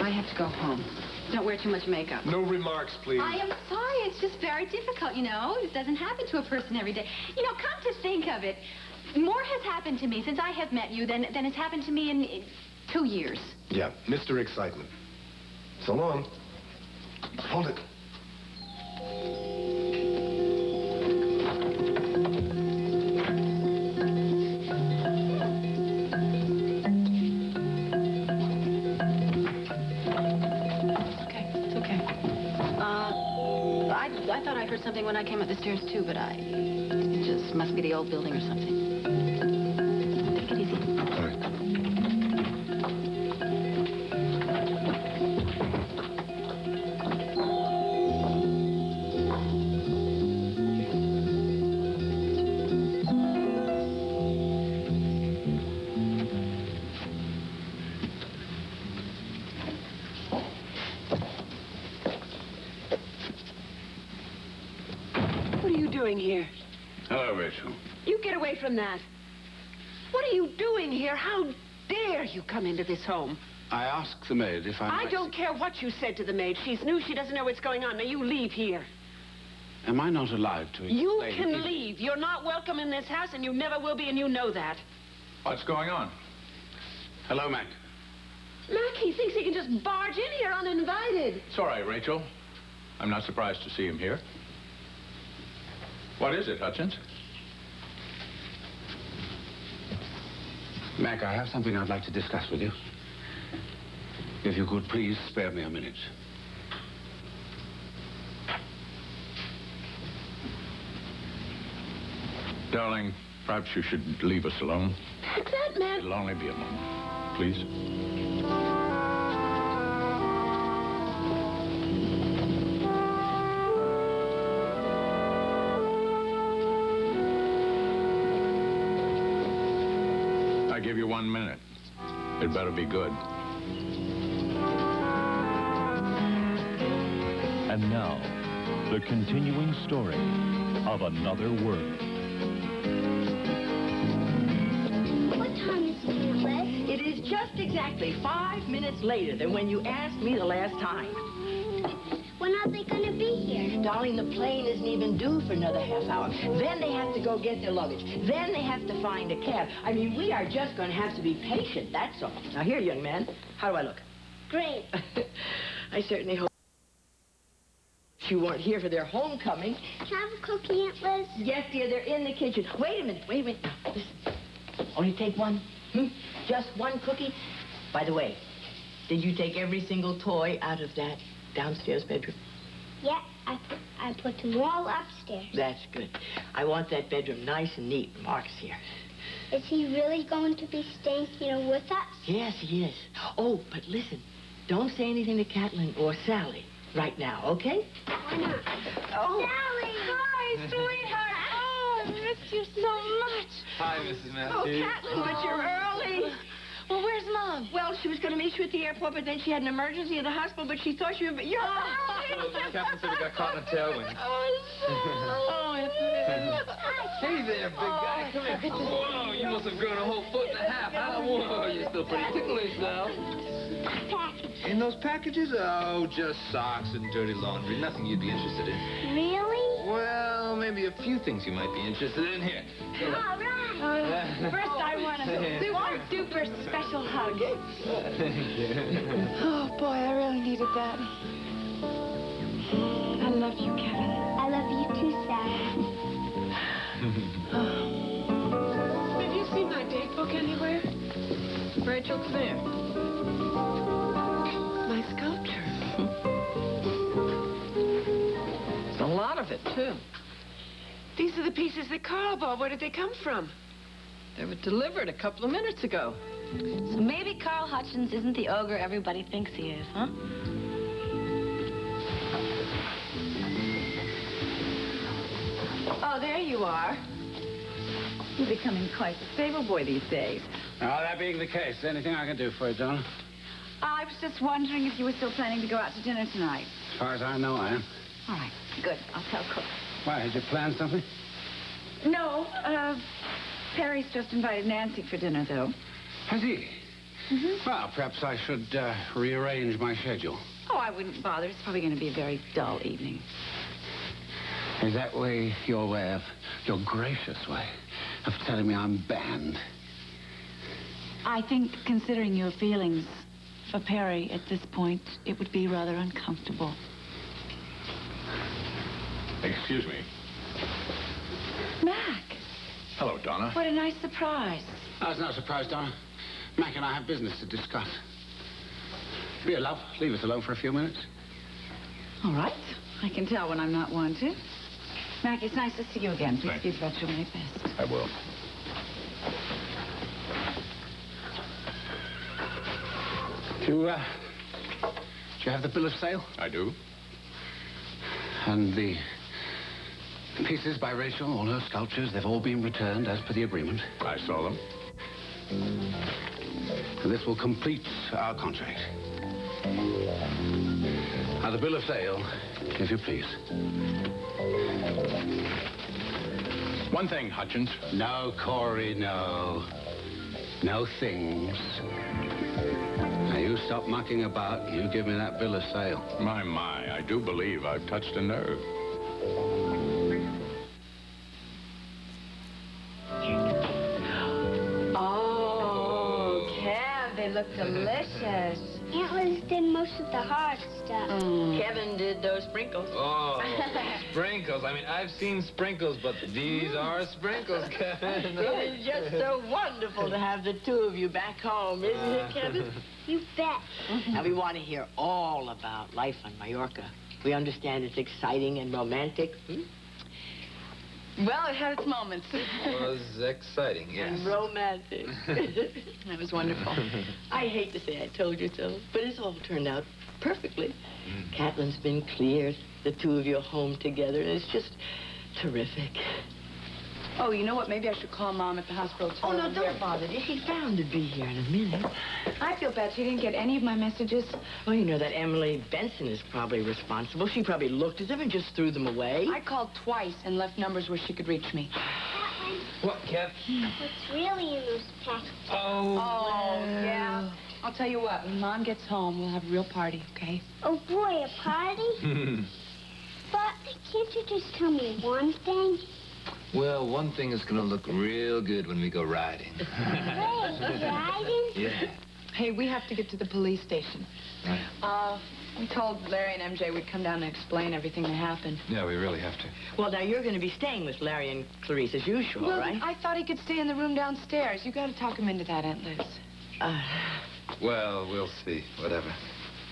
I have to go home. Don't wear too much makeup. No remarks, please. I am sorry. It's just very difficult, you know. It doesn't happen to a person every day. You know, come to think of it, more has happened to me since I have met you than has happened to me in 2 years. Yeah, Mr. Excitement. So long. Hold it. I thought I heard something when I came up the stairs, too, but it just must be the old building or something. Take it easy. All right. Here. Hello, Rachel. You get away from that. What are you doing here? How dare you come into this home? I asked the maid if I don't care what you said to the maid. She's new. She doesn't know what's going on. Now, you leave here. Am I not allowed to explain? You can leave. You're not welcome in this house, and you never will be, and you know that. What's going on? Hello, Mac. Mac, he thinks he can just barge in here uninvited. It's all right, Rachel. I'm not surprised to see him here. What is it, Hutchins? Mac, I have something I'd like to discuss with you. If you could please spare me a minute. Darling, perhaps you should leave us alone. Mac, that man... It'll only be a moment. Please. I give you 1 minute. It better be good. And now, the continuing story of Another World. What time is it, Liz? It is just exactly 5 minutes later than when you asked me the last time. When are they going to be here? Darling, the plane isn't even due for another half hour. Then they have to go get their luggage. Then they have to find a cab. I mean, we are just going to have to be patient, that's all. Now, here, young man, how do I look? Great. I certainly hope you weren't here for their homecoming. Can I have a cookie, Aunt Liz? Yes, dear, they're in the kitchen. Wait a minute. Now, listen. Only take one? Just one cookie? By the way, did you take every single toy out of that downstairs bedroom? Yeah, I put them all upstairs. That's good. I want that bedroom nice and neat. Mark's here. Is he really going to be staying here with us? Yes, he is. Oh, but listen, don't say anything to Catelyn or Sally right now, okay? Why not? Oh. Sally! Hi, sweetheart. Oh, I missed you so much. Hi, Mrs. Matthews. Oh, Catelyn, but you're early. Well, where's Mom? Well, she was going to meet you at the airport, but then she had an emergency at the hospital, but she thought you were... You're Oh, the captain said we got caught in a tailwind. Hey there, big guy. Come here. Whoa, you must have grown a whole foot and a half, huh? Whoa, you're still pretty ticklish now. Package. In those packages? Oh, just socks and dirty laundry. Nothing you'd be interested in. Really? Well, maybe a few things you might be interested in. Here. All right. First, I want a super-duper special hug. Thank you. Oh, boy, I really needed that. I love you, Kevin. I love you too, Sarah. Have you seen my date book anywhere? Rachel, come here. My sculpture. There's a lot of it, too. These are the pieces that Carl bought. Where did they come from? They were delivered a couple of minutes ago. So maybe Carl Hutchins isn't the ogre everybody thinks he is, huh? Oh, there you are. You're becoming quite the stable boy these days. Now, that being the case, anything I can do for you, Donna? I was just wondering if you were still planning to go out to dinner tonight. As far as I know, I am. All right, good. I'll tell Cook. Why, had you planned something? No, Perry's just invited Nancy for dinner, though. Has he? Well, perhaps I should rearrange my schedule. Oh, I wouldn't bother. It's probably going to be a very dull evening. Is that way your way of, your gracious way of telling me I'm banned? I think, considering your feelings for Perry at this point, it would be rather uncomfortable. Excuse me. Mac, Hello, Donna. what a nice surprise. I was not surprised, Donna. Mac and I have business to discuss. Here, love, leave us alone for a few minutes. All right. I can tell when I'm not wanted. Mac, it's nice to see you again. Please Thanks. give Rachel my best. I will. Do you have the bill of sale? I do. And the pieces by Rachel, all her sculptures, they've all been returned as per the agreement. I saw them. And this will complete our contract. Now, the bill of sale, if you please. One thing, Hutchins. No, Corey, no. No things. Now, you stop mucking about. You give me that bill of sale. My, I do believe I've touched a nerve. Oh, Kev, they look delicious. Aunt Liz did most of the hard stuff. Kevin did those sprinkles. Oh, sprinkles. I mean, I've seen sprinkles, but these are sprinkles, Kevin. It is just so wonderful to have the two of you back home, isn't it, Kevin? You bet. Now, we want to hear all about life on Mallorca. We understand it's exciting and romantic. Well, it had its moments. It was exciting, yes. And romantic. That was wonderful. I hate to say I told you so, but it's all turned out perfectly. Catlin's been cleared. The two of you are home together, and it's just terrific. Oh, you know what? Maybe I should call Mom at the hospital. Oh, no, don't bother. She's bound to be here in a minute. I feel bad. She didn't get any of my messages. Well, you know that Emily Benson is probably responsible. She probably looked at them and just threw them away. I called twice and left numbers where she could reach me. What, Kev? What's really in those packages? Oh, yeah. I'll tell you what. When Mom gets home, we'll have a real party, okay? Oh, boy, a party? But can't you just tell me one thing? Well, one thing is going to look real good when we go riding. Hey, riding? Yeah. Hey, we have to get to the police station. Right. We told Larry and MJ we'd come down and explain everything that happened. Yeah, we really have to. Well, now, you're going to be staying with Larry and Clarice as usual, Well, right? I thought he could stay in the room downstairs. You got to talk him into that, Aunt Liz. Well, we'll see. Whatever.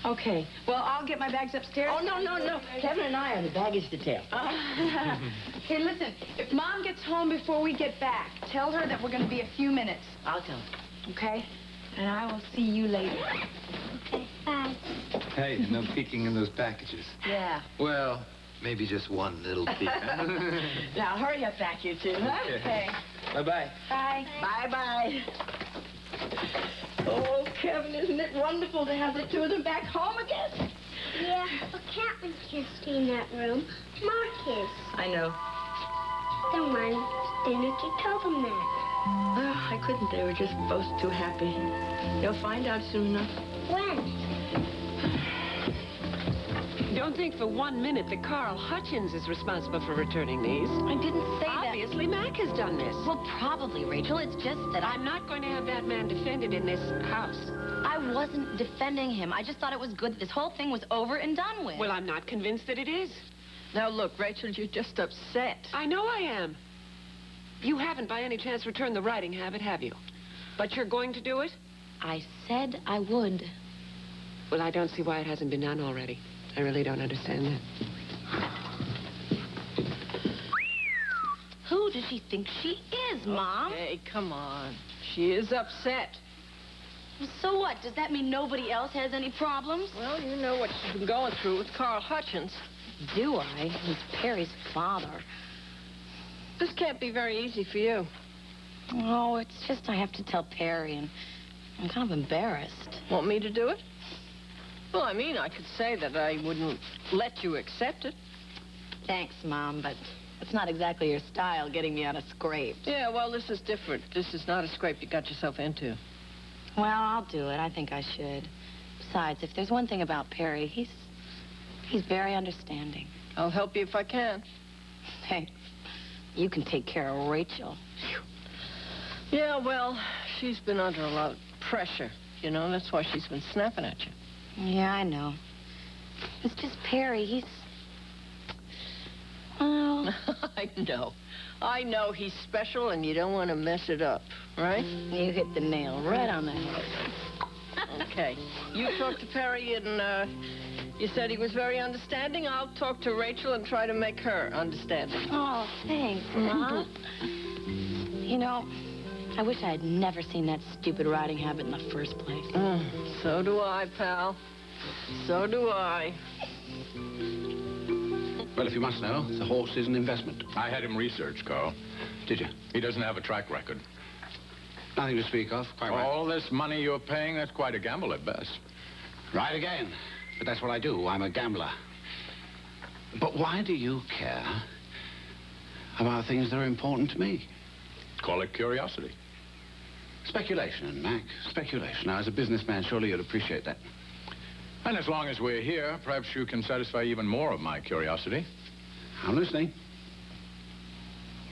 Okay. Well, I'll get my bags upstairs. Oh, no. Kevin and I are the baggage detail. Hey, listen. If Mom gets home before we get back, tell her that we're going to be a few minutes, I'll tell her. okay? And I will see you later. Okay, bye. Hey, no peeking in those packages. Yeah. Well, maybe just one little peek. Now, hurry up back, you two, huh? Okay. Bye-bye. Bye. Bye-bye. Oh, Kevin, isn't it wonderful to have the two of them back home again? Yeah, but Catherine can't stay in that room. Mark is. I know. Then why didn't you tell them that? Oh, I couldn't. They were just both too happy. You'll find out soon enough. When? Don't think for 1 minute that Carl Hutchins is responsible for returning these. I didn't say that. Obviously, Mac has done this. Well, probably, Rachel. It's just that I'm not going to have that man defended in this house. I wasn't defending him. I just thought it was good that this whole thing was over and done with. Well, I'm not convinced that it is. Now, look, Rachel, you're just upset. I know I am. You haven't, by any chance, returned the writing habit, have you? But you're going to do it? I said I would. Well, I don't see why it hasn't been done already. I really don't understand that. Who does she think she is, Mom? Hey, come on. She is upset. So what? Does that mean nobody else has any problems? Well, you know what she's been going through with Carl Hutchins. Do I? He's Perry's father. This can't be very easy for you. Oh, it's just I have to tell Perry, and I'm kind of embarrassed. Want me to do it? Well, I mean, I could say that I wouldn't let you accept it. Thanks, Mom, but it's not exactly your style getting me out of scrapes. Yeah, well, this is different. This is not a scrape you got yourself into. Well, I'll do it. I think I should. Besides, if there's one thing about Perry, he's very understanding. I'll help you if I can. Thanks. You can take care of Rachel. Yeah, well, she's been under a lot of pressure. You know, that's why she's been snapping at you. Yeah, I know. It's just Perry. He's... Well... I know he's special, and you don't want to mess it up, right? You hit the nail right on the head. Okay. You talked to Perry, and you said he was very understanding. I'll talk to Rachel and try to make her understanding. Oh, thanks, Ma. You know, I wish I had never seen that stupid riding habit in the first place. So do I, pal. So do I. Well, if you must know, the horse is an investment. I had him researched, Carl. Did you? He doesn't have a track record. Nothing to speak of. Quite right. All this money you're paying, that's quite a gamble at best. Right again. But that's what I do. I'm a gambler. But why do you care about things that are important to me? Call it curiosity. Speculation, Mac. Speculation. Now, as a businessman, surely you'd appreciate that. And as long as we're here, perhaps you can satisfy even more of my curiosity. I'm listening.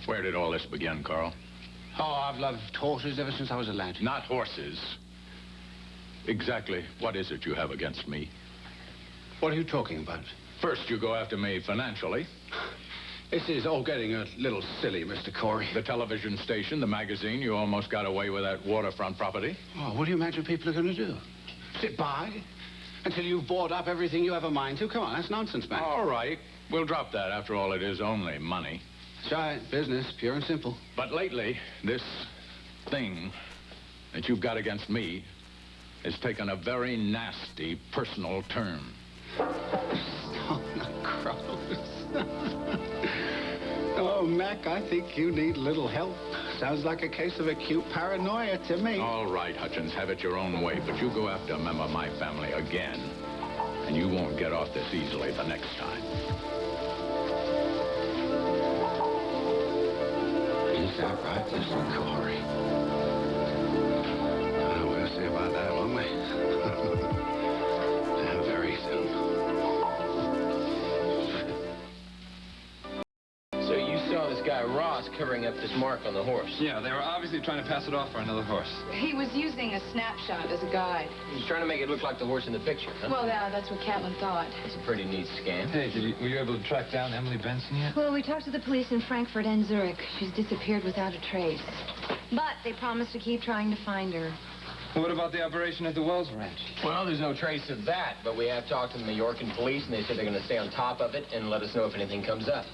Where did all this begin, Carl? Oh, I've loved horses ever since I was a lad. Not horses. Exactly what is it you have against me? What are you talking about? First, you go after me financially. This is all getting a little silly, Mr. Corey. The television station, the magazine, you almost got away with that waterfront property. Oh, what do you imagine people are going to do? Sit by until you've bought up everything you have a mind to? Come on, that's nonsense, man. All right. We'll drop that. After all, it is only money. That's right. Business, pure and simple. But lately, this thing that you've got against me has taken a very nasty personal turn. Oh, gross. Oh, Mac, I think you need a little help. Sounds like a case of acute paranoia to me. All right, Hutchins, have it your own way, but you go after a member of my family again, and you won't get off this easily the next time. Is that right, Mr. Corey? We'll see about that, won't we? Very soon. So you saw this guy Ross covering up this mark on the horse? Yeah, they were obviously trying to pass it off for another horse. He was using a snapshot as a guide. He was trying to make it look like the horse in the picture, huh? Well, that's what Catlin thought. It's a pretty neat scam. Hey, were you able to track down Emily Benson yet? Well, we talked to the police in Frankfurt and Zurich. She's disappeared without a trace. But they promised to keep trying to find her. Well, what about the operation at the Wells Ranch? Well, there's no trace of that, but we have talked to the Mallorcan police, and they said they're going to stay on top of it and let us know if anything comes up.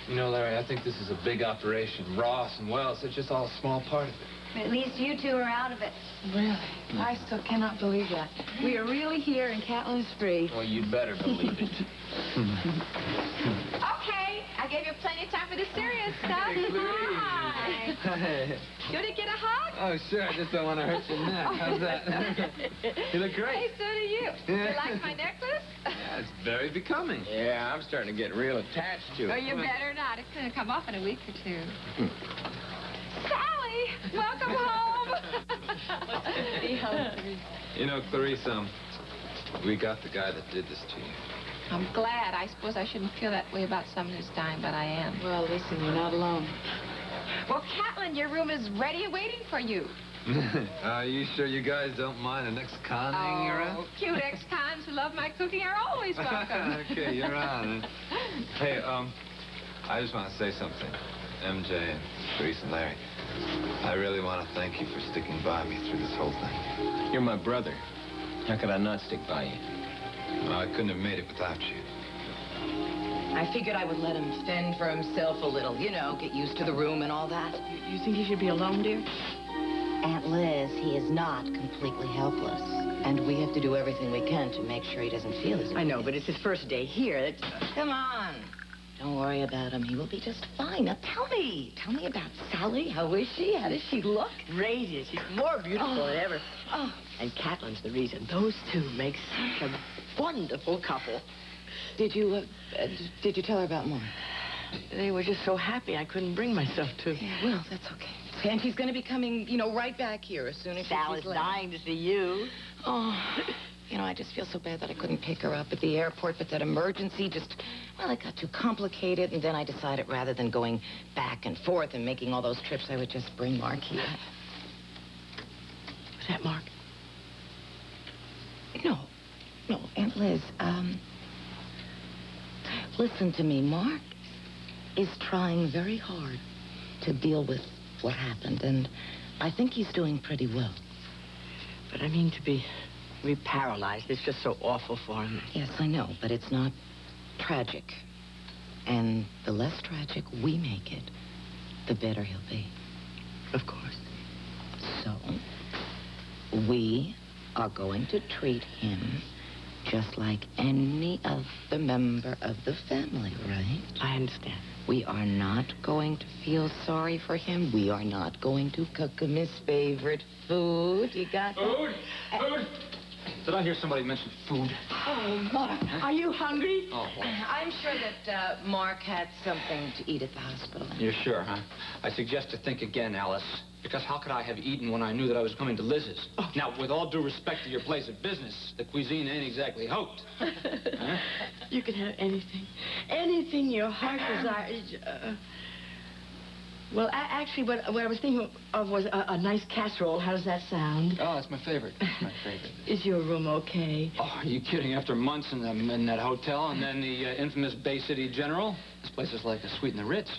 You know, Larry, I think this is a big operation. Ross and Wells, it's just all a small part of it. At least you two are out of it. Really? I still cannot believe that. We are really here and Catlin is free. Well, you'd better believe it. Okay, I gave you plenty of time for the serious stuff. Hi. Hey. Good to get a hug? Oh, sure. I just don't want to hurt your neck. How's that? You look great. Hey, so do you. You like my necklace? Yeah, it's very becoming. Yeah, I'm starting to get real attached to it. Oh, you better not. It's going to come off in a week or two. Sally, welcome home. You know, Clarice, we got the guy that did this to you. I'm glad. I suppose I shouldn't feel that way about someone who's dying, but I am. Well, listen, you're not alone. Well, Catlin, your room is ready and waiting for you. Are you sure you guys don't mind an ex-con hanging around? Cute ex-cons who love my cooking are always welcome. Okay, you're on. Hey, I just want to say something. MJ and Grace and Larry, I really want to thank you for sticking by me through this whole thing. You're my brother. How could I not stick by you? Well, I couldn't have made it without you. I figured I would let him fend for himself a little, you know, get used to the room and all that. You think he should be alone, dear? Aunt Liz, he is not completely helpless. And we have to do everything we can to make sure he doesn't feel as if I know, but it's his first day here. Come on. Don't worry about him. He will be just fine. Now, tell me. Tell me about Sally. How is she? How does she look? Radiant. She's more beautiful than ever. Oh, and Catlin's the reason. Those two make such a wonderful couple. Did you tell her about Mom? They were just so happy I couldn't bring myself to. Yeah, well, that's okay. It's Okay, and she's going to be coming, right back here as soon as Sal she's is dying to see you. Oh, I just feel so bad that I couldn't pick her up at the airport, but that emergency it got too complicated, and then I decided rather than going back and forth and making all those trips, I would just bring Mark here. Was that Mark? No, Aunt Liz, listen to me. Mark is trying very hard to deal with what happened, and I think he's doing pretty well. But I mean, to be paralyzed, it's just so awful for him. Yes, I know, but it's not tragic. And the less tragic we make it, the better he'll be. Of course. So, we are going to treat him just like any other member of the family, right? I understand. We are not going to feel sorry for him. We are not going to cook him his favorite food. You got that? Food! Did I hear somebody mention food? Oh, Mark, are you hungry? Oh, well. I'm sure that Mark had something to eat at the hospital. You're sure, huh? I suggest to think again, Alice. Because how could I have eaten when I knew that I was coming to Liz's? Oh. Now, with all due respect to your place of business, the cuisine ain't exactly hoped. Huh? You can have anything. Anything your heart desires. Well, actually, what I was thinking of was a nice casserole. How does that sound? Oh, that's my favorite. That's my favorite. Is your room okay? Oh, are you kidding? After months in that hotel and then the infamous Bay City General, this place is like a suite in the Ritz.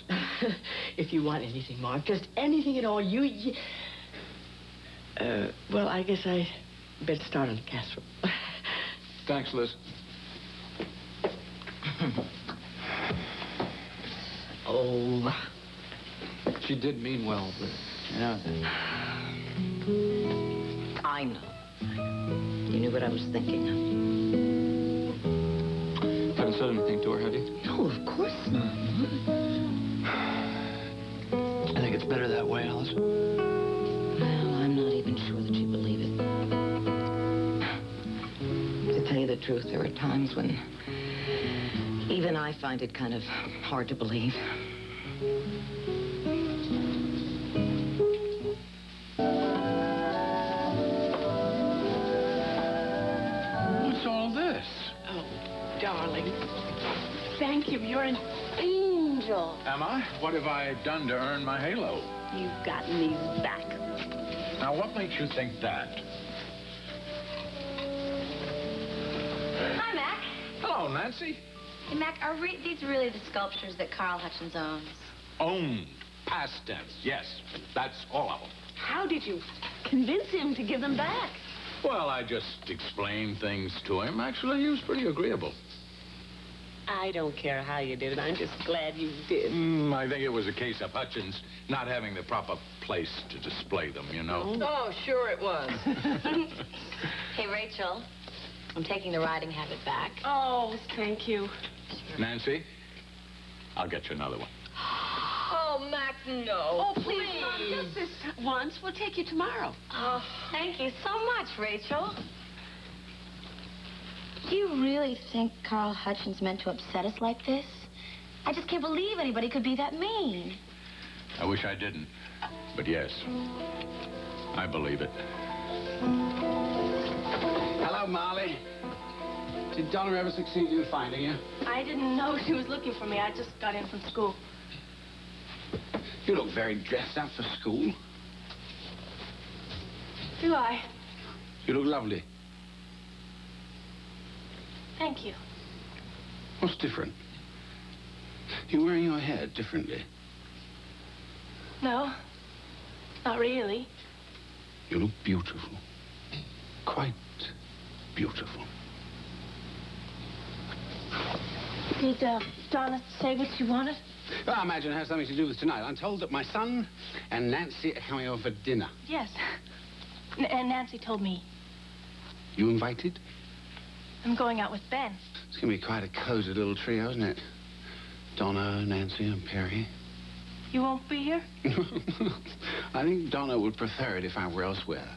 If you want anything, Mark, just anything at all, well, I guess I better start on the casserole. Thanks, Liz. Oh. She did mean well, but... Yeah. I know. You knew what I was thinking of. Haven't said anything to her, have you? No, of course not. I think it's better that way, Alice. Well, I'm not even sure that you believe it. To tell you the truth, there are times when even I find it kind of hard to believe. What's all this? Oh, darling. Thank you. You're an angel. Am I? What have I done to earn my halo? You've gotten me back. Now, what makes you think that? Hi, Mac. Hello, Nancy. Hey, Mac, are these really the sculptures that Carl Hutchins owns? Owned. Past tense. Yes, that's all of them. How did you convince him to give them back? Well, I just explained things to him. Actually, he was pretty agreeable. I don't care how you did it. I'm just glad you did. I think it was a case of Hutchins not having the proper place to display them, you know. Oh, sure it was. Hey, Rachel, I'm taking the riding habit back. Oh, thank you. Nancy, I'll get you another one. Oh, Mac, no. Oh, please, Mom, just this once. We'll take you tomorrow. Oh, thank you so much, Rachel. Do you really think Carl Hutchins meant to upset us like this? I just can't believe anybody could be that mean. I wish I didn't. But yes, I believe it. Hello, Molly. Did Donna ever succeed in finding you? I didn't know she was looking for me. I just got in from school. You look very dressed up for school. Do I? You look lovely. Thank you. What's different? You're wearing your hair differently. No, not really. You look beautiful. Quite beautiful. Did Donna say what she wanted? Well, I imagine it has something to do with tonight. I'm told that my son and Nancy are coming over for dinner. Yes. And Nancy told me. You invited? I'm going out with Ben. It's going to be quite a cozy little trio, isn't it? Donna, Nancy, and Perry. You won't be here? I think Donna would prefer it if I were elsewhere.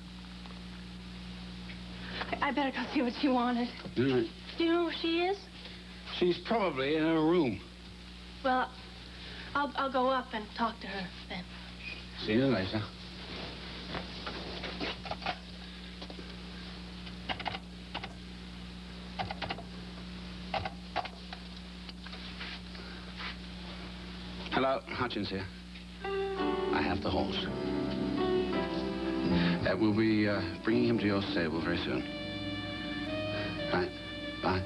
I better go see what she wanted. All right. Do you know where she is? She's probably in her room. Well, I'll go up and talk to her then. See you later. Hello, Hutchins here. I have the horse. We'll be bringing him to your stable very soon. Right. Bye.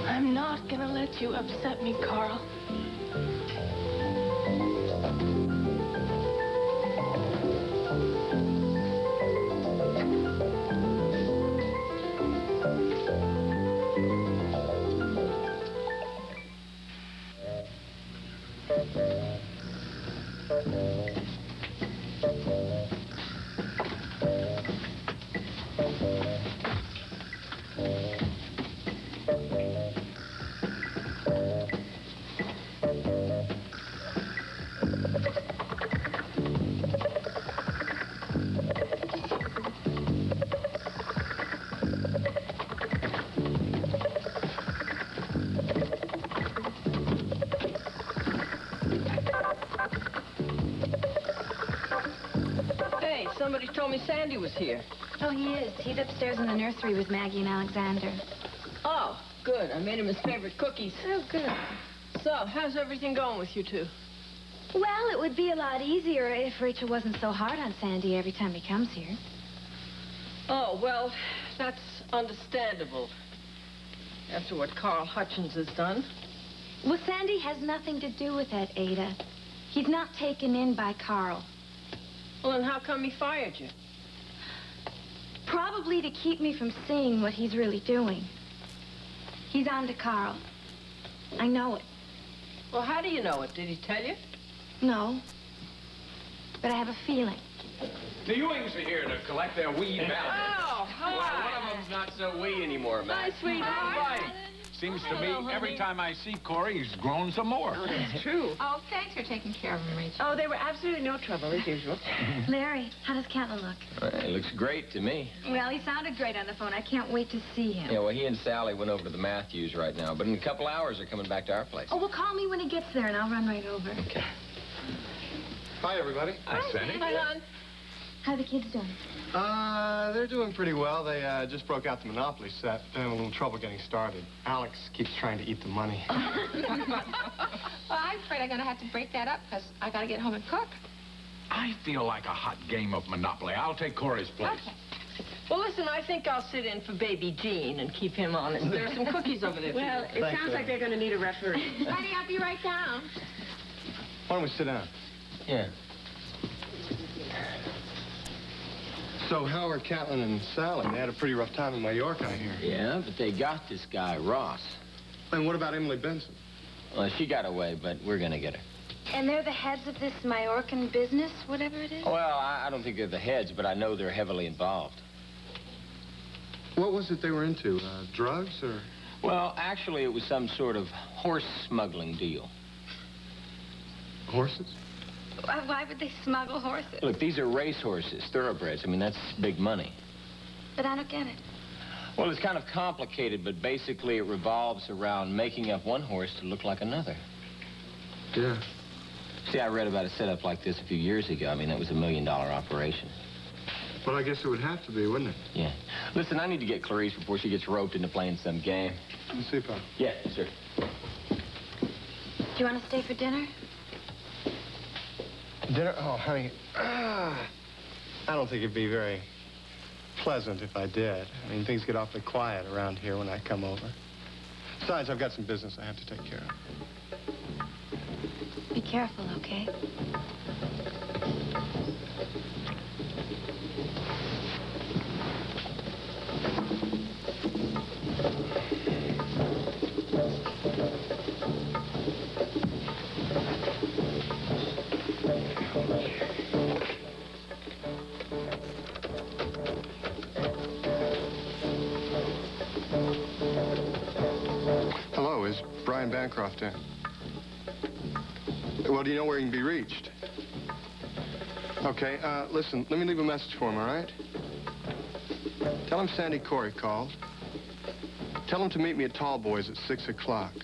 I'm not gonna let you upset me, Carl. Hey, somebody told me Sandy was here. Oh, he is. He's upstairs in the nursery with Maggie and Alexander. Oh, good. I made him his favorite cookies. Oh, good. So, how's everything going with you two? Well, it would be a lot easier if Rachel wasn't so hard on Sandy every time he comes here. Oh, well, that's understandable. After what Carl Hutchins has done. Well, Sandy has nothing to do with that, Ada. He's not taken in by Carl. Well, then how come he fired you? Probably to keep me from seeing what he's really doing. He's on to Carl. I know it. Well, how do you know it? Did he tell you? No. But I have a feeling. The Ewings are here to collect their weed balance. Oh, hi. One of them's not so wee anymore, Matt. Hi, sweetheart. Right. Seems to me Hello, every honey. time I see Corey, he's grown some more. It's true. Oh, thanks for taking care of him, Rachel. Oh, they were absolutely no trouble, as usual. Larry, how does Catlin look? It looks great to me. Well, he sounded great on the phone. I can't wait to see him. Yeah, well, he and Sally went over to the Matthews right now, but in a couple hours they're coming back to our place. Oh, well, call me when he gets there, and I'll run right over. Okay. Hi, everybody. Hi, Sandy. Hi, hon. How are the kids doing? They're doing pretty well. They just broke out the Monopoly set. They're having a little trouble getting started. Alex keeps trying to eat the money. Well, I'm afraid I'm going to have to break that up because I got to get home and cook. I feel like a hot game of Monopoly. I'll take Corey's place. Okay. Well, listen, I think I'll sit in for baby Jean and keep him honest. There are some cookies over there for Well, you. it sounds like they're going to need a referee. Honey, I'll be right down. Why don't we sit down? Yeah. So how are Catlin and Sally? They had a pretty rough time in Mallorca, I hear. Yeah, but they got this guy, Ross. And what about Emily Benson? Well, she got away, but we're gonna get her. And they're the heads of this Majorcan business, whatever it is? Well, I don't think they're the heads, but I know they're heavily involved. What was it they were into? Drugs or? Well, actually, it was some sort of horse smuggling deal. Horses? Why would they smuggle horses? Look, these are race horses, thoroughbreds. I mean, that's big money. But I don't get it. Well, it's kind of complicated, but basically it revolves around making up one horse to look like another. Yeah. See, I read about a setup like this a few years ago. I mean, that was $1 million operation. Well, I guess it would have to be, wouldn't it? Yeah. Listen, I need to get Clarice before she gets roped into playing some game. Let's see, Pop. Yeah, sure. Do you want to stay for dinner? Dinner? Oh, honey. I don't think it'd be very pleasant if I did. I mean, things get awfully quiet around here when I come over. Besides, I've got some business I have to take care of. Be careful, okay? Bancroft in. Well, do you know where he can be reached? Okay, listen, let me leave a message for him, all right? Tell him Sandy Corey called. Tell him to meet me at Tall Boys at 6 o'clock.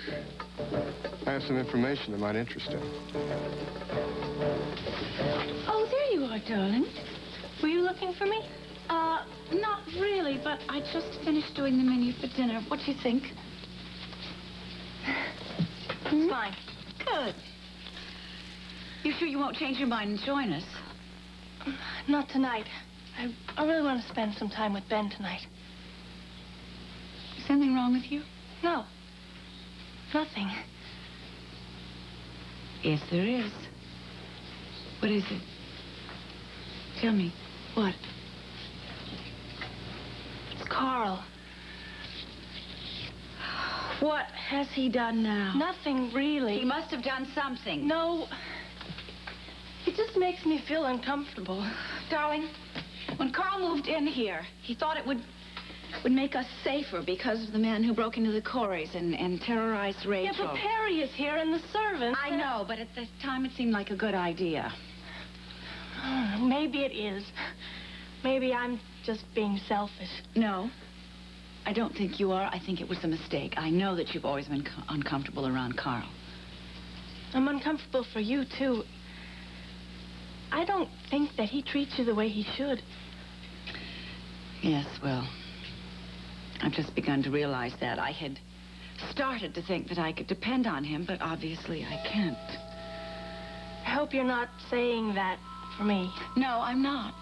I have some information that might interest him. Oh, there you are, darling. Were you looking for me? Not really, but I just finished doing the menu for dinner. What do you think? It's fine. Good. You sure you won't change your mind and join us? Not tonight. I really want to spend some time with Ben tonight. Is anything wrong with you? No. Nothing. Yes, there is. What is it? Tell me. What? It's Carl. What has he done now? Nothing, really. He must have done something. No. It just makes me feel uncomfortable. Darling, when Carl moved in here, he thought it would make us safer because of the man who broke into the Coreys and terrorized Rachel. Yeah, but Perry is here and the servants. I know, but at the time it seemed like a good idea. Maybe it is. Maybe I'm just being selfish. No, I don't think you are. I think it was a mistake. I know that you've always been uncomfortable around Carl. I'm uncomfortable for you, too. I don't think that he treats you the way he should. Yes, well, I've just begun to realize that. I had started to think that I could depend on him, but obviously I can't. I hope you're not saying that for me. No, I'm not.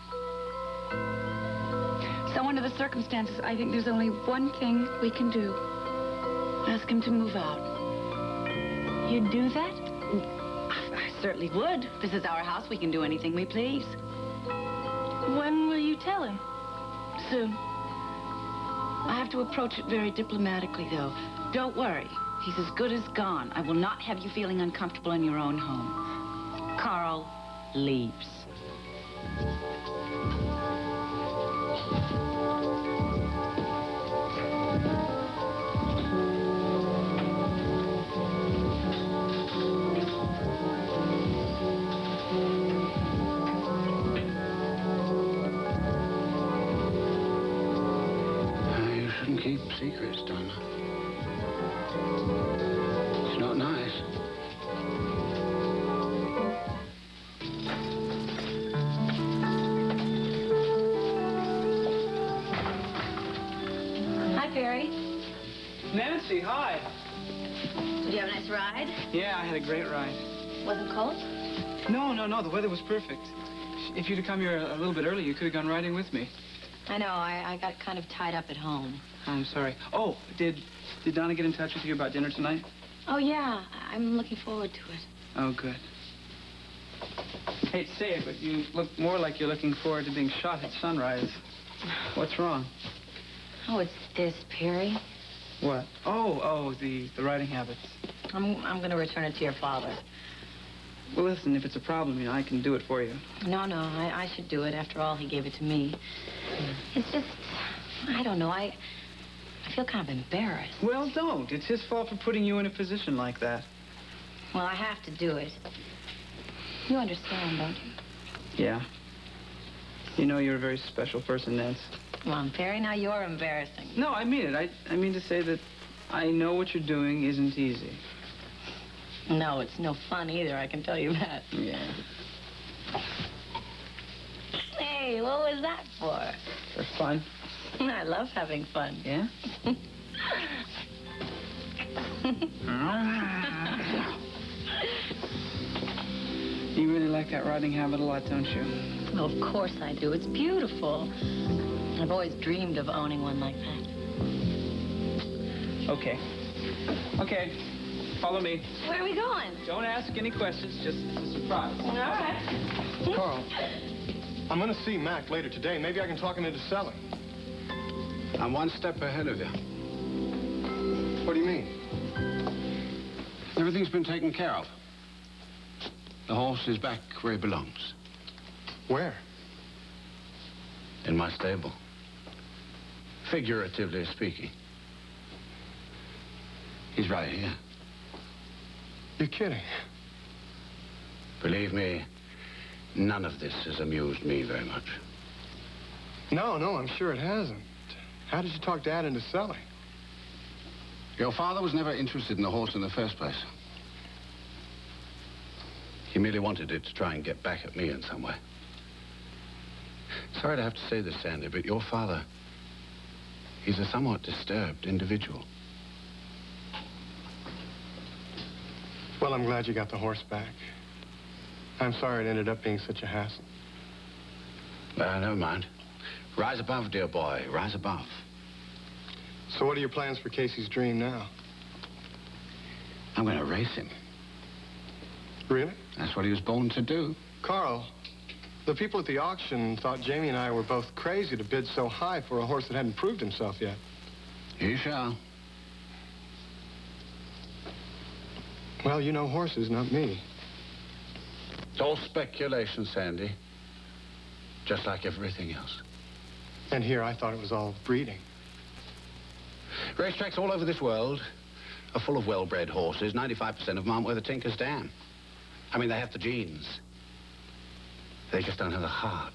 So under the circumstances, I think there's only one thing we can do. Ask him to move out. You'd do that? I certainly would. This is our house. We can do anything we please. When will you tell him? Soon. I have to approach it very diplomatically, though. Don't worry. He's as good as gone. I will not have you feeling uncomfortable in your own home. Carl leaves. You shouldn't keep secrets, Donna. It's not nice. Hi, Perry. Nancy, hi. Did you have a nice ride? Yeah, I had a great ride. Wasn't cold? No, the weather was perfect. If you'd have come here a little bit early, you could have gone riding with me. I know. I got kind of tied up at home. I'm sorry. Oh, did Donna get in touch with you about dinner tonight? Oh, yeah. I'm looking forward to it. Oh, good. Hate to say it, but you look more like you're looking forward to being shot at sunrise. What's wrong? Oh, it's this, Perry. What? Oh, the riding habits. I'm going to return it to your father. Well, listen, if it's a problem, I can do it for you. No, I should do it. After all, he gave it to me. It's just, I don't know, I feel kind of embarrassed. Well, don't. It's his fault for putting you in a position like that. Well, I have to do it. You understand, don't you? Yeah. You know you're a very special person, Nance. Come on, Perry, now you're embarrassing. No, I mean it. I mean to say that I know what you're doing isn't easy. No, it's no fun either, I can tell you that. Yeah. Hey, what was that for? For fun. I love having fun. Yeah? You really like that riding habit a lot, don't you? Well, of course I do. It's beautiful. I've always dreamed of owning one like that. Okay. Okay. Follow me. Where are we going? Don't ask any questions. Just a surprise. All right. Carl, I'm going to see Mac later today. Maybe I can talk him into selling. I'm one step ahead of you. What do you mean? Everything's been taken care of. The horse is back where he belongs. Where? In my stable. Figuratively speaking. He's right here. You're kidding. Believe me, none of this has amused me very much. No, I'm sure it hasn't. How did you talk Dad into selling? Your father was never interested in the horse in the first place. He merely wanted it to try and get back at me in some way. Sorry to have to say this, Sandy, but your father, he's a somewhat disturbed individual. Well, I'm glad you got the horse back. I'm sorry it ended up being such a hassle. Never mind. Rise above, dear boy. Rise above. So what are your plans for Casey's dream now? I'm going to race him. Really? That's what he was born to do. Carl, the people at the auction thought Jamie and I were both crazy to bid so high for a horse that hadn't proved himself yet. You shall. Well, you know horses, not me. It's all speculation, Sandy. Just like everything else. And here I thought it was all breeding. Racetracks all over this world are full of well-bred horses. 95% of them aren't worth a tinker's damn. I mean, they have the genes. They just don't have the heart.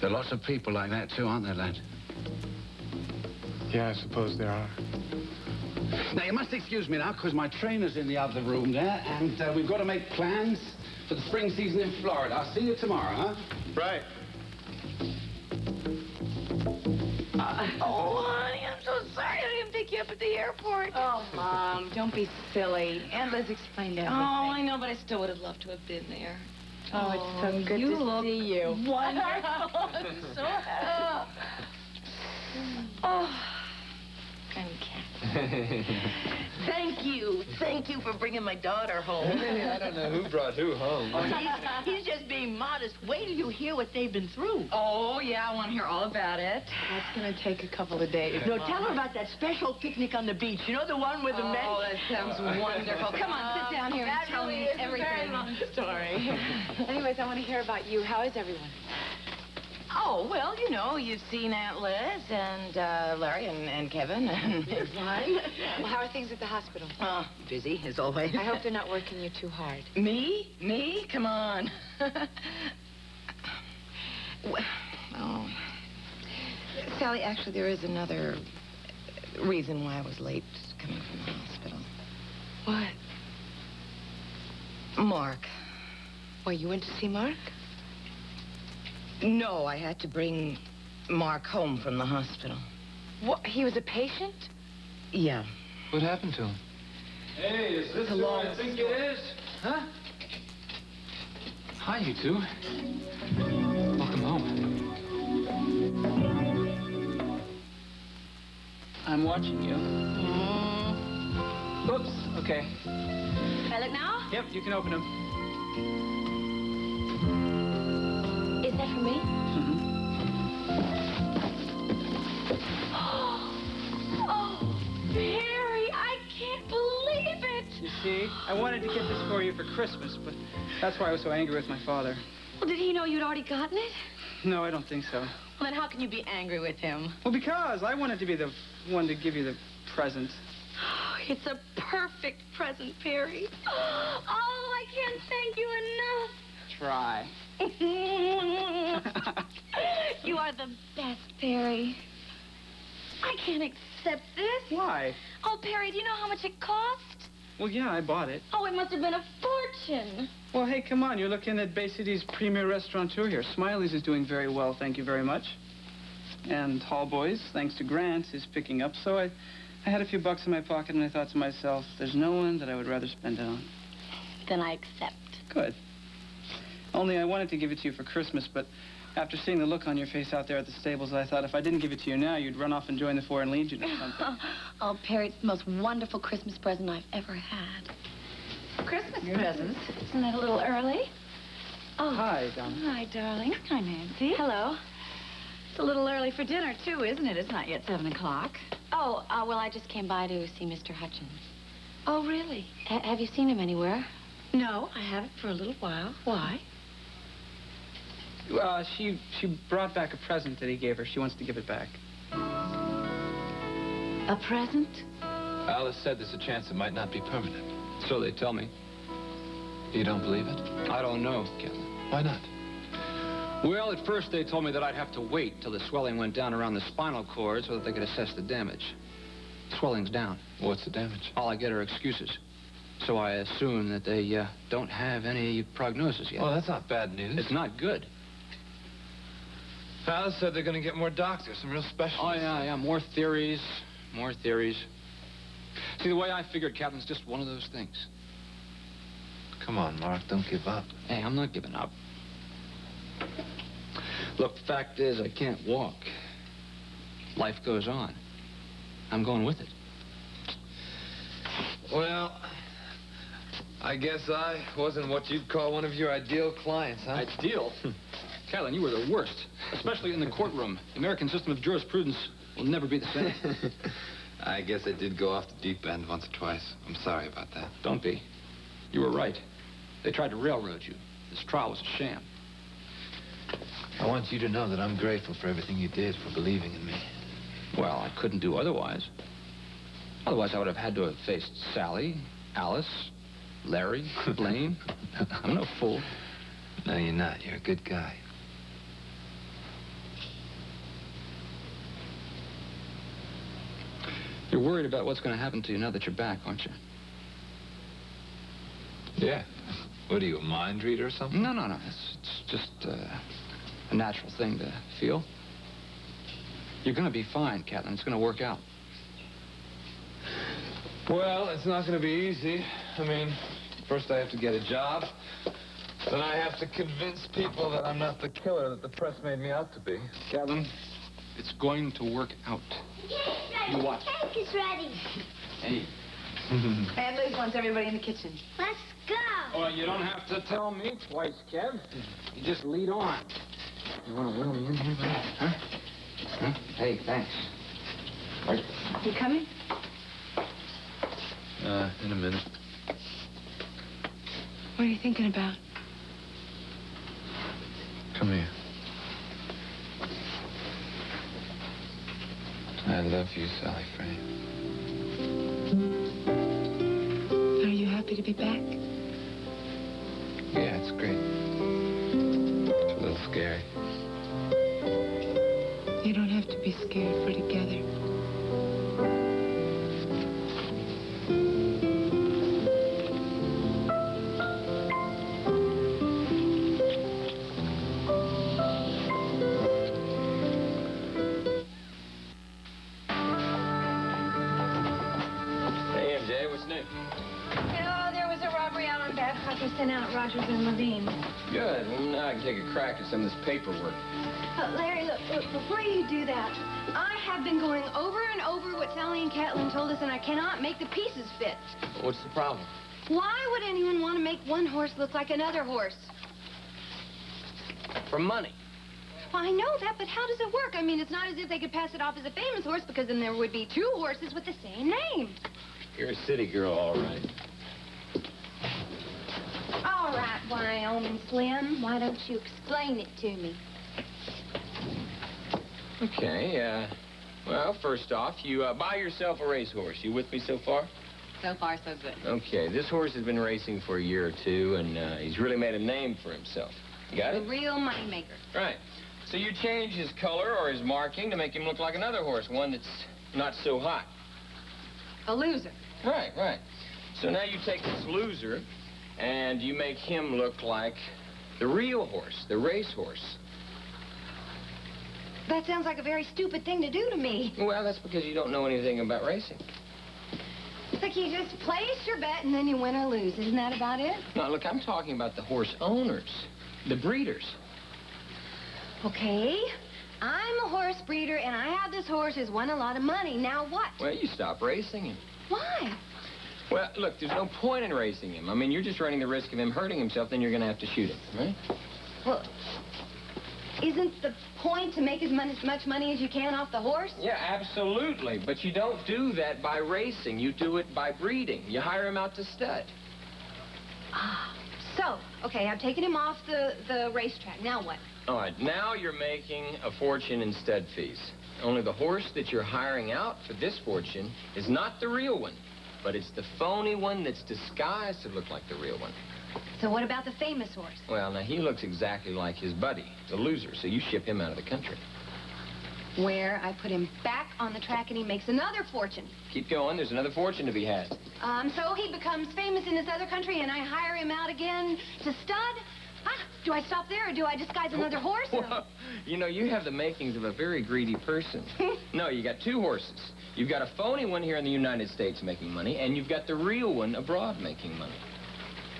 There are lots of people like that, too, aren't there, lad? Yeah, I suppose there are. Now, you must excuse me now, because my trainer's in the other room there, and we've got to make plans for the spring season in Florida. I'll see you tomorrow, huh? Right. Oh, honey, I'm so sorry I didn't pick you up at the airport. Oh, Mom, don't be silly. Aunt Liz explained everything. Oh, I know, but I still would have loved to have been there. Oh, it's so good to see you. Wonderful. I'm so happy. Oh. And Cat. Thank you. Thank you for bringing my daughter home. I don't know who brought who home. Oh, he's just being modest. Wait till you hear what they've been through. Oh, yeah, I want to hear all about it. That's going to take a couple of days. No, tell her about that special picnic on the beach. You know, the one with the men? Oh, that sounds wonderful. Come on, sit down here and tell me everything. That really is a very long story. Anyways, I want to hear about you. How is everyone? Oh, well, you know, you've seen Aunt Liz and Larry and Kevin and Fine. Well, how are things at the hospital? Busy, as always. I hope they're not working you too hard. Me? Me? Come on. Oh. Sally, actually, there is another reason why I was late coming from the hospital. What? Mark. Well, you went to see Mark? No, I had to bring Mark home from the hospital. What? He was a patient? Yeah. What happened to him? Hey, is this who I think it is? Huh? Hi, you two. Welcome home. I'm watching you. Oops, okay. Can I look now? Yep, you can open them. Is that for me? Oh, Perry, I can't believe it. You see, I wanted to get this for you for Christmas, but that's why I was so angry with my father. Well, did he know you'd already gotten it? No, I don't think so. Well, then how can you be angry with him? Well, because I wanted to be the one to give you the present. Oh, it's a perfect present, Perry. Oh, I can't thank you enough. Try. You are the best, Perry. I can't accept this. Why? Oh, Perry, do you know how much it cost? Well, yeah, I bought it. Oh, it must have been a fortune. Well, hey, come on. You're looking at Bay City's premier restaurateur here. Smiley's is doing very well, thank you very much. And Hall Boys, thanks to Grant, is picking up. So I had a few bucks in my pocket, and I thought to myself, there's no one that I would rather spend it on. Then I accept. Good. Only I wanted to give it to you for Christmas, but after seeing the look on your face out there at the stables, I thought if I didn't give it to you now, you'd run off and join the Foreign Legion or something. Oh, Perry, it's the most wonderful Christmas present I've ever had. Christmas presents? Isn't that a little early? Oh. Hi, Donna. Hi, darling. Hi, Nancy. Hello. It's a little early for dinner, too, isn't it? It's not yet 7 o'clock. Oh, well, I just came by to see Mr. Hutchins. Oh, really? Have you seen him anywhere? No, I haven't for a little while. Why? She brought back a present that he gave her. She wants to give it back. A present? Alice said there's a chance it might not be permanent. So they tell me. You don't believe it? I don't know, Captain. Why not? Well, at first they told me that I'd have to wait till the swelling went down around the spinal cord so that they could assess the damage. Swelling's down. What's the damage? All I get are excuses. So I assume that they don't have any prognosis yet. Well, that's not bad news. It's not good. Alice said they're going to get more doctors, some real specialists. Oh, yeah. More theories. More theories. See, the way I figured, Captain, it's just one of those things. Come on, Mark, don't give up. Hey, I'm not giving up. Look, the fact is, I can't walk. Life goes on. I'm going with it. Well, I guess I wasn't what you'd call one of your ideal clients, huh? Ideal? Catelyn, you were the worst, especially in the courtroom. The American system of jurisprudence will never be the same. I guess I did go off the deep end once or twice. I'm sorry about that. Don't be. You were right. They tried to railroad you. This trial was a sham. I want you to know that I'm grateful for everything you did, for believing in me. Well, I couldn't do otherwise. Otherwise, I would have had to have faced Sally, Alice, Larry, Blaine. I'm no fool. No, you're not. You're a good guy. You're worried about what's going to happen to you now that you're back, aren't you? Yeah. What are you, a mind reader or something? No. It's just a natural thing to feel. You're going to be fine, Catelyn. It's going to work out. Well, it's not going to be easy. I mean, first I have to get a job. Then I have to convince people that I'm not the killer that the press made me out to be. Catelyn, it's going to work out. You watch. The cake is ready. Hey. Aunt Liz wants everybody in the kitchen. Let's go. Oh, you don't have to tell me twice, Kev. You just lead on. You want to wheel me in here, buddy? Huh? Hey, thanks. You coming? In a minute. What are you thinking about? Come here. I love you, Sally Frame. Are you happy to be back? Yeah, it's great. It's a little scary. You don't have to be scared. We're together. Sent out at Rogers and Levine. Good. Well, now I can take a crack at some of this paperwork. Larry, look, before you do that, I have been going over and over what Sally and Catelyn told us, and I cannot make the pieces fit. What's the problem? Why would anyone want to make one horse look like another horse? For money. Well, I know that, but how does it work? I mean, it's not as if they could pass it off as a famous horse, because then there would be two horses with the same name. You're a city girl, all right. All right, Wyoming Slim, why don't you explain it to me? Okay, well, first off, you buy yourself a racehorse. You with me so far? So far, so good. Okay, this horse has been racing for a year or two, and he's really made a name for himself. You got it? A real moneymaker. Right. So you change his color or his marking to make him look like another horse, one that's not so hot. A loser. Right. So now you take this loser, and you make him look like the real horse, the racehorse. That sounds like a very stupid thing to do to me. Well, that's because you don't know anything about racing. It's like you just place your bet and then you win or lose. Isn't that about it? No, look, I'm talking about the horse owners, the breeders. Okay. I'm a horse breeder, and I have this horse who's won a lot of money. Now what? Well, you stop racing him. Why? Well, look, there's no point in racing him. I mean, you're just running the risk of him hurting himself, then you're going to have to shoot him, right? Well, isn't the point to make as much money as you can off the horse? Yeah, absolutely. But you don't do that by racing. You do it by breeding. You hire him out to stud. Ah, so, okay, I've taken him off the racetrack. Now what? All right, now you're making a fortune in stud fees. Only the horse that you're hiring out for this fortune is not the real one, but it's the phony one that's disguised to look like the real one. So what about the famous horse? Well, now, he looks exactly like his buddy, the loser, so you ship him out of the country. Where I put him back on the track and he makes another fortune. Keep going. There's another fortune to be had. So he becomes famous in this other country and I hire him out again to stud? Do I stop there or do I disguise another horse? Well, you know, you have the makings of a very greedy person. No, you got two horses. You've got a phony one here in the United States making money, and you've got the real one abroad making money.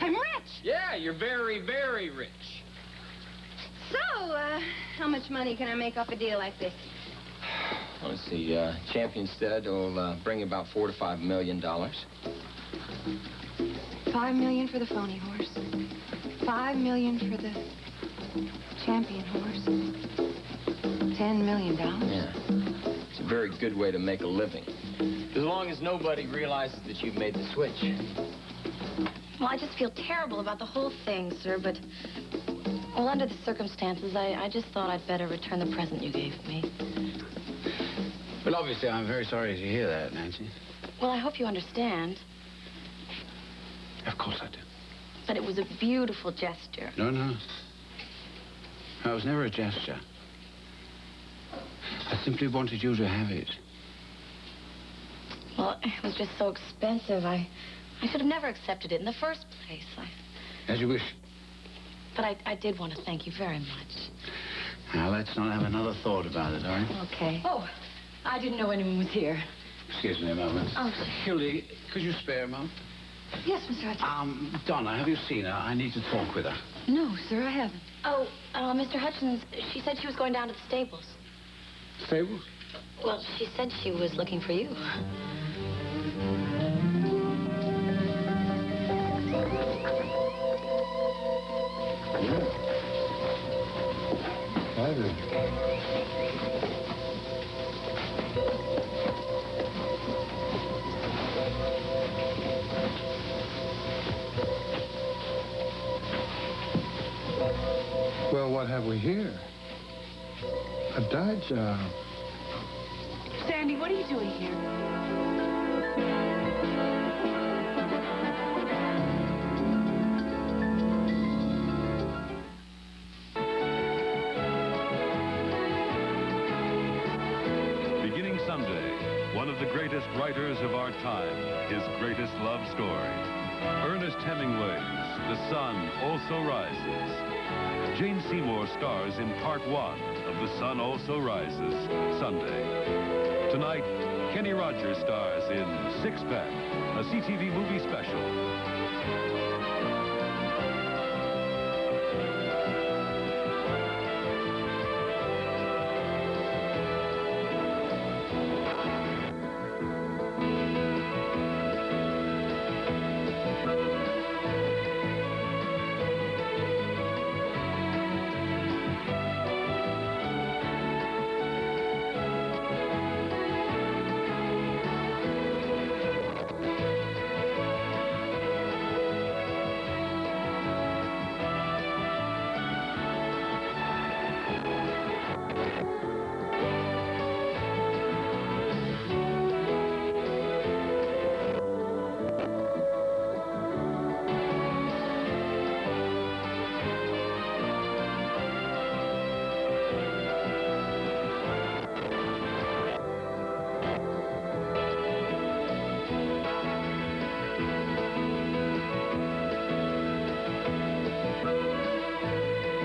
I'm rich. Yeah, you're very, very rich. So, how much money can I make off a deal like this? Let's see, Champion Stud will bring about $4 to $5 million. $5 million for the phony horse. $5 million for the champion horse. $10 million. Yeah. It's a very good way to make a living. As long as nobody realizes that you've made the switch. Well, I just feel terrible about the whole thing, sir, but... Well, under the circumstances, I just thought I'd better return the present you gave me. Well, obviously, I'm very sorry to hear that, Nancy. Well, I hope you understand. Of course I do. But it was a beautiful gesture. No, no. It was never a gesture. I simply wanted you to have it. Well, it was just so expensive. I should have never accepted it in the first place. As you wish. But I did want to thank you very much. Now, let's not have another thought about it, all right? Okay. Oh, I didn't know anyone was here. Excuse me a moment. Oh. Hildy, could you spare a moment? Yes, Mr. Hutchins. Donna, have you seen her? I need to talk with her. No, sir, I haven't. Oh, Mr. Hutchins, she said she was going down to the stables. Stables? Well, she said she was looking for you. Well, what have we here? A dye job. Sandy, what are you doing here? Beginning someday, one of the greatest writers of our time, his greatest love story. Ernest Hemingway's The Sun Also Rises. Jane Seymour stars in part 1 of The Sun Also Rises, Sunday. Tonight, Kenny Rogers stars in Six Pack, a CTV movie special.